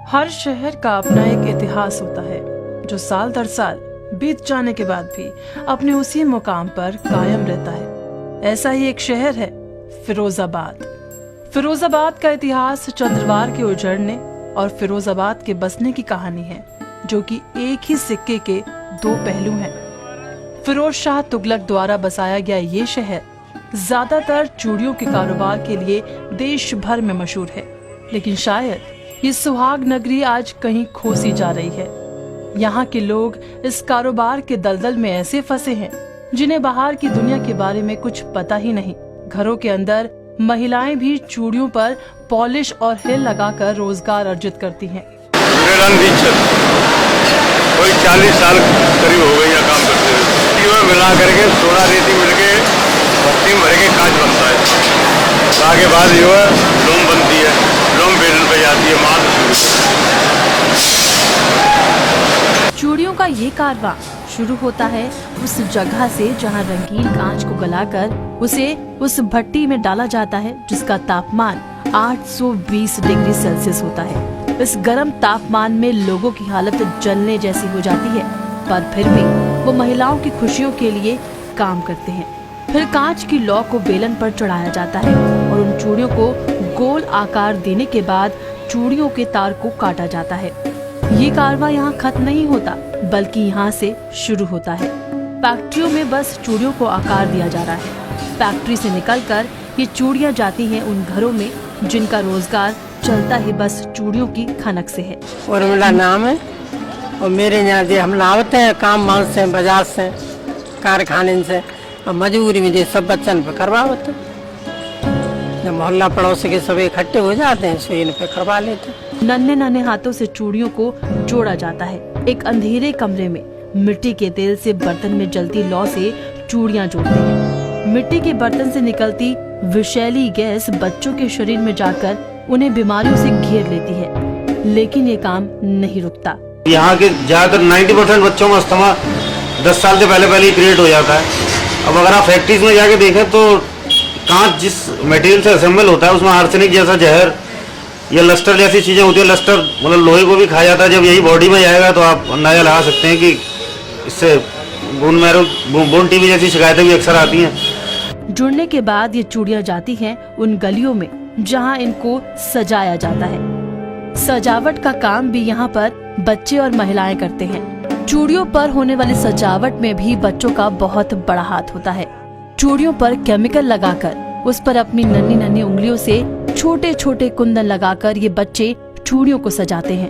हर शहर का अपना एक इतिहास होता है जो साल दर साल बीत जाने के बाद भी अपने उसी मुकाम पर कायम रहता है। ऐसा ही एक शहर है फिरोजाबाद। फिरोजाबाद का इतिहास चंद्रवार के उजड़ने और फिरोजाबाद के बसने की कहानी है, जो कि एक ही सिक्के के दो पहलू हैं। फिरोज शाह तुगलक द्वारा बसाया गया ये शहर ज्यादातर चूड़ियों के कारोबार के लिए देश भर में मशहूर है, लेकिन शायद ये सुहाग नगरी आज कहीं खो सी जा रही है। यहाँ के लोग इस कारोबार के दलदल में ऐसे फंसे हैं जिन्हें बाहर की दुनिया के बारे में कुछ पता ही नहीं। घरों के अंदर महिलाएं भी चूड़ियों पर पॉलिश और हिल लगाकर रोजगार अर्जित करती हैं। कोई 40 साल करीब हो गई काम करते हुए, मिला करके सोना रेती मिलके भट्टी में भर के कांच बनता है। आगे बाद जो है लोम बनती है, लोम बेलन पे जाती है, माल। चूड़ियों का ये कारवां शुरू होता है उस जगह से जहां रंगीन कांच को गलाकर उसे उस भट्टी में डाला जाता है, जिसका तापमान 820 डिग्री सेल्सियस होता है। इस गर्म तापमान में लोगों की हालत जलने जैसी हो जाती है, पर फिर भी वो महिलाओं की खुशियों के लिए काम करते हैं। फिर कांच की लौ को बेलन पर चढ़ाया जाता है और उन चूड़ियों को गोल आकार देने के बाद चूड़ियों के तार को काटा जाता है। ये कारवां यहाँ खत्म नहीं होता, बल्कि यहाँ से शुरू होता है। फैक्ट्रियों में बस चूड़ियों को आकार दिया जा रहा है। फैक्ट्री से निकलकर ये चूड़ियाँ जाती हैं उन घरों में जिनका रोजगार चलता ही बस चूड़ियों की खनक से है। और मेरा नाम है और मेरे यहाँ हम लाते हैं काम माल से, बाजार से, कारखाने से, और मजबूरी में सब बच्चन पे करवाते। जब मोहल्ला पड़ोसी के सब इकट्ठे हो जाते हैं, सो इन पे करवा लेते हैं। नन्हे नन्हे हाथों से चूड़ियों को जोड़ा जाता है। एक अंधेरे कमरे में मिट्टी के तेल से बर्तन में जलती लौ से चूड़ियाँ जोड़ते हैं। मिट्टी के बर्तन से निकलती विषैली गैस बच्चों के शरीर में जाकर उन्हें बीमारियों से घेर लेती है, लेकिन ये काम नहीं रुकता। यहाँ के ज्यादातर 90% बच्चों में अस्थमा 10 साल से पहले ही क्रिएट हो जाता है। अब अगर आप फैक्ट्रीज में जाके देखें तो कांच जिस मटेरियल से असेंबल होता है उसमें आर्सेनिक जैसा जहर या लस्टर जैसी चीजें होती है। लस्टर मतलब लोहे को भी खाया जाता है। जब यही बॉडी में जाएगा तो आप अंदाजा लगा सकते हैं कि इससे बोन टीबी जैसी शिकायतें भी अक्सर आती हैं। जुड़ने के बाद ये चूड़ियाँ जाती हैं उन गलियों में जहाँ इनको सजाया जाता है। सजावट का काम भी यहाँ पर बच्चे और महिलाएं करते हैं। चूड़ियों पर होने वाली सजावट में भी बच्चों का बहुत बड़ा हाथ होता है। चूड़ियों पर केमिकल लगाकर उस पर अपनी नन्ही नन्ही उंगलियों से छोटे छोटे कुंदन लगाकर ये बच्चे चूड़ियों को सजाते हैं।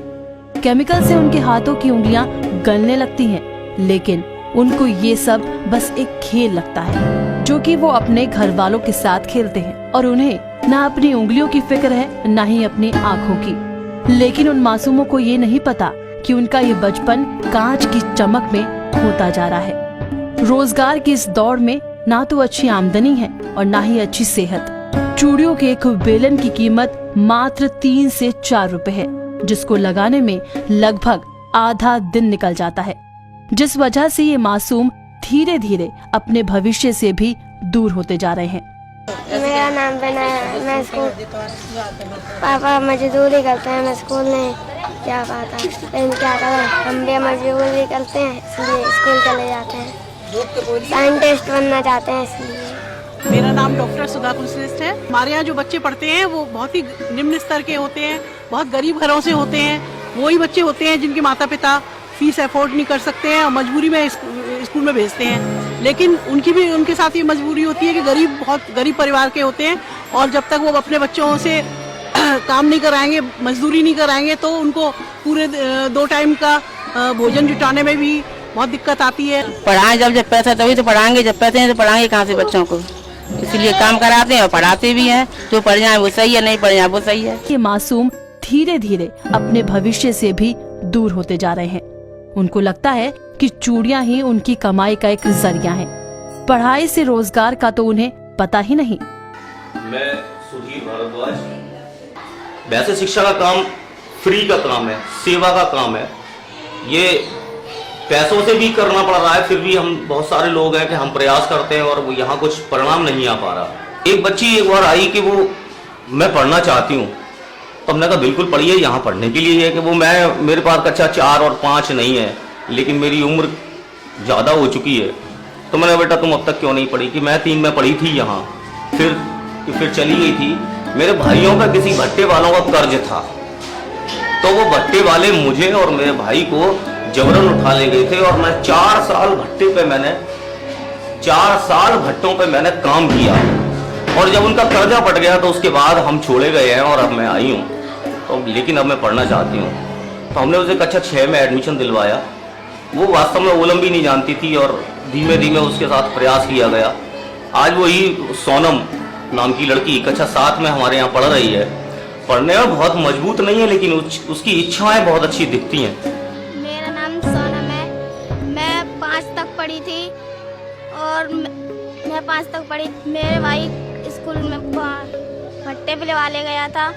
केमिकल से उनके हाथों की उंगलियां गलने लगती हैं, लेकिन उनको ये सब बस एक खेल लगता है, जो कि वो अपने घर वालों के साथ खेलते हैं और उन्हें ना अपनी उंगलियों की फिक्र है, ना ही अपनी आँखों की। लेकिन उन मासूमों को ये नहीं पता कि उनका ये बचपन कांच की चमक में खोता जा रहा है। रोजगार की इस दौड़ में ना तो अच्छी आमदनी है और ना ही अच्छी सेहत। चूड़ियों के एक बेलन की कीमत मात्र 3 से 4 रुपए है, जिसको लगाने में लगभग आधा दिन निकल जाता है, जिस वजह से ये मासूम धीरे धीरे अपने भविष्य से भी दूर होते जा रहे हैं। मेरा नाम बना है, मैं स्कूल, पापा मजदूरी करते हैं, मैं स्कूल नहीं जा पाता, लेकिन क्या करें, हम भी मजदूरी करते हैं इसलिए स्कूल चले जाते हैं। साइंटिस्ट बनना चाहते हैं इसलिए। मेरा नाम डॉक्टर सुधा कुलश्रेष्ठ है। हमारे यहाँ जो बच्चे पढ़ते हैं वो बहुत ही निम्न स्तर के होते हैं, बहुत गरीब घरों से होते हैं। वही बच्चे होते हैं जिनके माता पिता फीस अफोर्ड नहीं कर सकते हैं और मजबूरी में स्कूल में भेजते हैं। लेकिन उनकी भी उनके साथ ये मजबूरी होती है कि बहुत गरीब परिवार के होते हैं, और जब तक वो अपने बच्चों से काम नहीं कराएंगे, मजदूरी नहीं कराएंगे, तो उनको पूरे 2 टाइम का भोजन जुटाने में भी बहुत दिक्कत आती है। पढ़ाएं जब पैसा तभी तो पढ़ाएंगे, जब पैसे नहीं तो पढ़ाएंगे कहाँ से बच्चों को। इसलिए काम कराते हैं और पढ़ाते भी हैं। जो पढ़ जाए वो सही है, नहीं पढ़ जाए वो सही है। ये मासूम धीरे धीरे अपने भविष्य से भी दूर होते जा रहे हैं। उनको लगता है कि चूड़ियाँ ही उनकी कमाई का एक जरिया है। पढ़ाई से रोजगार का तो उन्हें पता ही नहीं। मैं सुधीर भारद्वाज। वैसे शिक्षा का काम फ्री का काम है, सेवा का काम है। ये पैसों से भी करना पड़ रहा है, फिर भी हम बहुत सारे लोग हैं कि हम प्रयास करते हैं और वो यहाँ कुछ परिणाम नहीं आ पा रहा। एक बच्ची एक बार आई कि वो मैं पढ़ना चाहती हूँ, तो हमने कहा बिल्कुल पढ़िए, यहाँ पढ़ने के लिए है कि वो मेरे पास कक्षा 4 और 5 नहीं है, लेकिन मेरी उम्र ज़्यादा हो चुकी है। तो मैंने बेटा तुम अब तक क्यों नहीं पढ़ी? कि मैं 3 में पढ़ी थी यहाँ, फिर चली गई थी। मेरे भाइयों का किसी भट्टे वालों का कर्ज था, तो वो भट्टे वाले मुझे और मेरे भाई को जबरन उठा ले गए थे, और मैं 4 साल भट्टों पे मैंने काम किया। और जब उनका कर्जा पट गया तो उसके बाद हम छोड़े गए हैं और अब मैं आई हूँ, तो लेकिन अब मैं पढ़ना चाहती हूँ। तो हमने उसे कक्षा 6 में एडमिशन दिलवाया। वो वास्तव में ओलम भी नहीं जानती थी, और धीमे धीमे उसके साथ प्रयास किया गया। आज वही सोनम नाम की लड़की कक्षा 7 में हमारे यहाँ पढ़ रही है। पढ़ने में बहुत मजबूत नहीं है, लेकिन उसकी इच्छाएं बहुत अच्छी दिखती हैं। मेरा नाम सोनम है। मैं 5 तक पढ़ी थी, और मैं 5 तक पढ़ी। मेरे भाई स्कूल में भट्टे पे वाले गया था,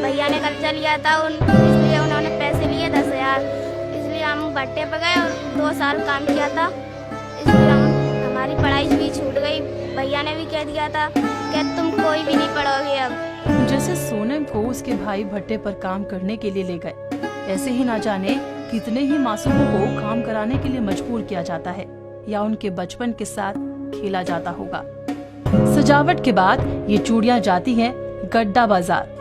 भैया ने कर्जा लिया था इसलिए उन्होंने पैसे लिए 10,000, इसलिए हम भट्टे पे गए और 2 साल काम किया था। इसलिए हमारी पढ़ाई भी छूट गई। भैया ने भी कह दिया था कि तुम कोई भी नहीं पढ़ोगे अब। जैसे सोनम को उसके भाई भट्टे पर काम करने के लिए ले गए, ऐसे ही ना जाने कितने ही मासूमों को काम कराने के लिए मजबूर किया जाता है या उनके बचपन के साथ खेला जाता होगा। सजावट के बाद ये चूड़ियां जाती हैं गड्ढा बाजार।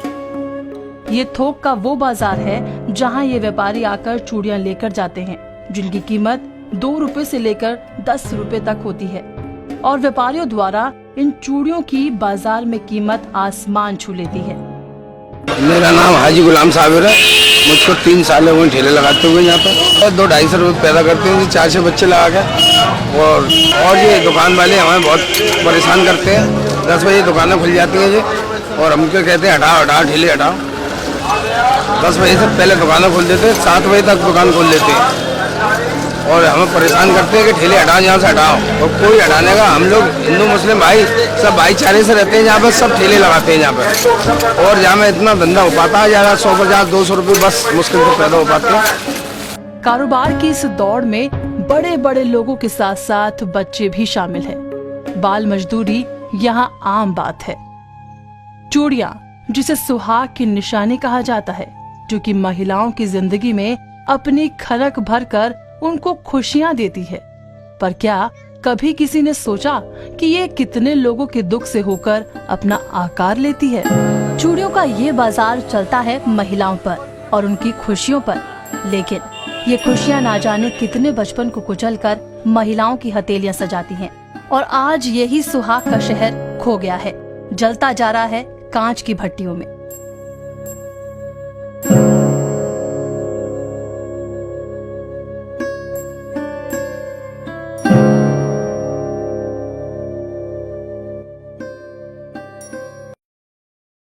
ये थोक का वो बाजार है जहां ये व्यापारी आकर चूड़ियां लेकर जाते हैं, जिनकी कीमत 2 रुपए से लेकर 10 रुपए तक होती है, और व्यापारियों द्वारा इन चूड़ियों की बाजार में कीमत आसमान छू लेती है। मेरा नाम हाजी गुलाम साबिर है। मुझको 3 साल हो गए ठेले लगाते हुए यहाँ पर। 2-250 रुपये पैदा करते हैं 4-6 बच्चे लगा के। और ये दुकान वाले हमें बहुत परेशान करते हैं। 10 बजे दुकानें खुल जाती हैं जी, और हमको कहते हैं हटाओ ठेले हटाओ। 10 बजे से पहले दुकानें खोल देते हैं, 7 बजे तक दुकान खोल देते हैं, और हमें परेशान करते हैं कि ठेले हटाओ, यहाँ से हटाओ। और कोई हटाने का, हम लोग हिंदू मुस्लिम भाई सब भाईचारे से रहते हैं। यहाँ पर सब ठेले लगाते हैं यहाँ पर, और यहाँ में इतना धंधा हो पाता है, ज़्यादा 100-200 रुपये बस मुश्किल से पैदा हो पाते हैं। कारोबार की इस दौड़ में बड़े बड़े लोगों के साथ साथ बच्चे भी शामिल हैं। बाल मजदूरी यहाँ आम बात है। चूड़ियां, जिसे सुहाग की निशानी कहा जाता है, जो कि महिलाओं की जिंदगी में अपनी खनक भरकर उनको खुशियां देती है। पर क्या कभी किसी ने सोचा कि ये कितने लोगों के दुख से होकर अपना आकार लेती है? चूड़ियों का ये बाजार चलता है महिलाओं पर और उनकी खुशियों पर, लेकिन ये खुशियां ना जाने कितने बचपन को कुचलकर महिलाओं की हथेलियां सजाती हैं। और आज यही सुहाग का शहर खो गया है, जलता जा रहा है कांच की भट्टियों में।